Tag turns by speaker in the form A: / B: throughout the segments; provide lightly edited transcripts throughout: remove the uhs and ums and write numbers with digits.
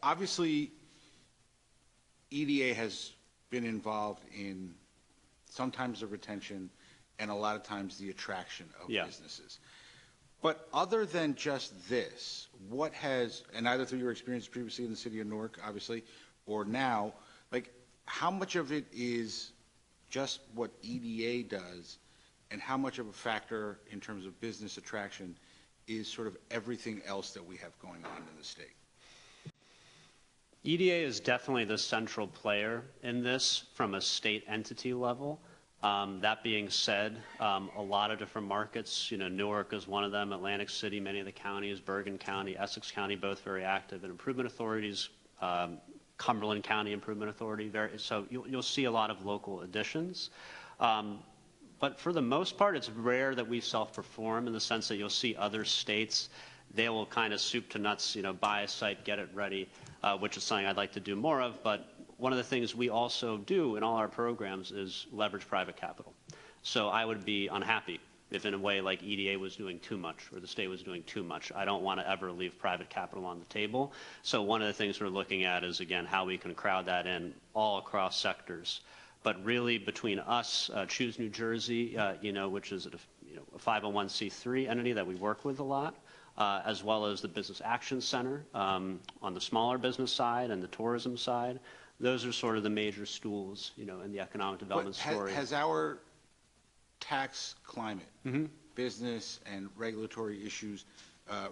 A: obviously, EDA has been involved in sometimes the retention and a lot of times the attraction of businesses. But other than just this, what has, and either through your experience previously in the city of Newark, obviously, or now, like, how much of it is just what EDA does, and how much of a factor in terms of business attraction is sort of everything else that we have going on in the state?
B: EDA is definitely the central player in this from a state entity level. That being said, a lot of different markets, Newark is one of them, Atlantic City, many of the counties, Bergen County, Essex County, both very active in improvement authorities, Cumberland County Improvement Authority. So you'll see a lot of local additions. But for the most part, it's rare that we self-perform in the sense that you'll see other states, they will kind of soup to nuts, buy a site, get it ready, which is something I'd like to do more of. But one of the things we also do in all our programs is leverage private capital. So I would be unhappy if in a way like EDA was doing too much or the state was doing too much. I don't want to ever leave private capital on the table. So one of the things we're looking at is, again, how we can crowd that in all across sectors. But really between us, Choose New Jersey, which is a 501c3 entity that we work with a lot, as well as the Business Action Center on the smaller business side and the tourism side. Those are sort of the major stools, in the economic development story.
A: Has our tax climate, business and regulatory issues,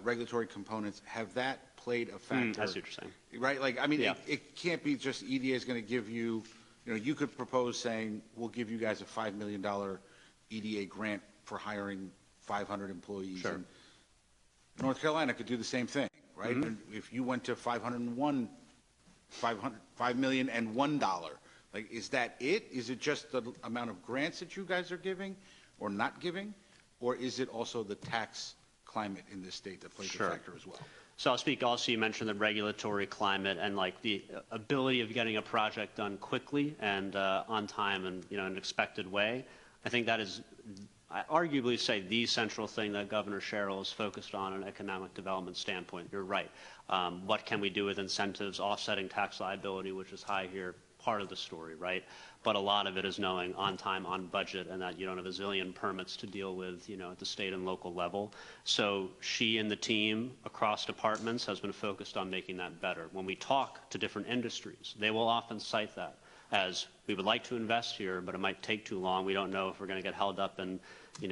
A: regulatory components, have that played a factor?
B: I see what you're saying.
A: Right? Like, I mean, it can't be just EDA is going to give you, you could propose saying, we'll give you guys a $5 million EDA grant for hiring 500 employees.
B: Sure.
A: And North Carolina could do the same thing, right? And if you went to $5,001,001, like, is that it? Is it just the amount of grants that you guys are giving or not giving? Or is it also the tax climate in this state that plays a factor as well?
B: So I'll speak also, you mentioned the regulatory climate and like the ability of getting a project done quickly and on time and, in an expected way. I think that is, I arguably say, the central thing that Governor Sherrill is focused on an economic development standpoint. You're right. What can we do with incentives, offsetting tax liability, which is high here, part of the story, right? But a lot of it is knowing on time, on budget, and that you don't have a zillion permits to deal with, at the state and local level. So she and the team across departments has been focused on making that better. When we talk to different industries, they will often cite that as, we would like to invest here, but it might take too long. We don't know if we're going to get held up in,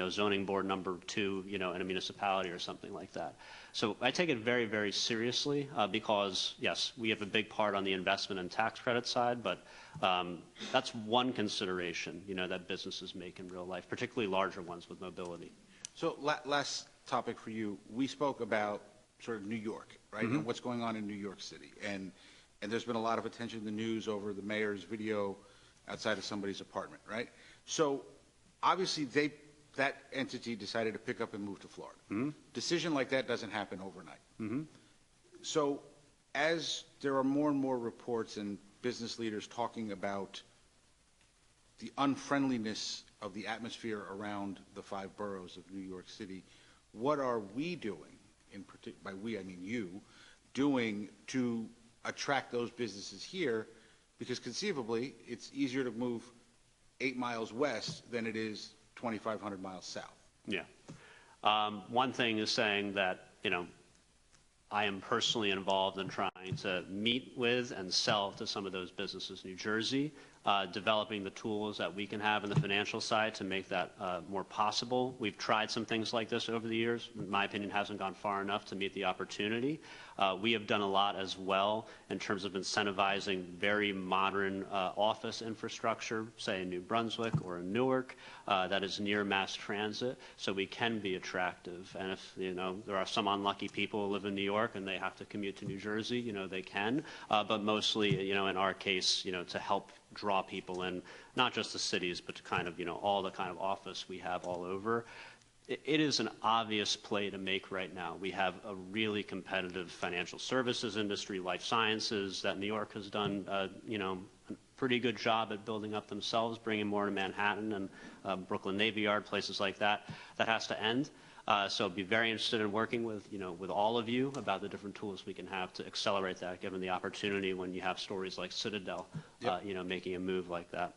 B: zoning board number 2, in a municipality or something like that. So I take it very, very seriously because, yes, we have a big part on the investment and tax credit side, but that's one consideration, that businesses make in real life, particularly larger ones with mobility.
A: So last topic for you, we spoke about sort of New York, right, and what's going on in New York City. And there's been a lot of attention in the news over the mayor's video outside of somebody's apartment, right? So obviously that entity decided to pick up and move to Florida. Decision like that doesn't happen overnight. So as there are more and more reports and business leaders talking about the unfriendliness of the atmosphere around the 5 boroughs of New York City, what are we doing, by we I mean you, doing to attract those businesses here? Because conceivably, it's easier to move 8 miles west than it is 2,500 miles south.
B: Yeah. One thing is saying that, I am personally involved in trying to meet with and sell to some of those businesses in New Jersey, developing the tools that we can have in the financial side to make that more possible. We've tried some things like this over the years. In my opinion, hasn't gone far enough to meet the opportunity. We have done a lot as well in terms of incentivizing very modern office infrastructure, say in New Brunswick or in Newark, that is near mass transit, so we can be attractive. And if, there are some unlucky people who live in New York and they have to commute to New Jersey, they can. But mostly, in our case, to help draw people in, not just the cities, but to kind of, all the kind of office we have all over. It is an obvious play to make right now. We have a really competitive financial services industry, life sciences, that New York has done, a pretty good job at building up themselves, bringing more to Manhattan and Brooklyn Navy Yard, places like that. That has to end. So I'd be very interested in working with, with all of you about the different tools we can have to accelerate that, given the opportunity when you have stories like Citadel,
A: Yep.
B: making a move like that.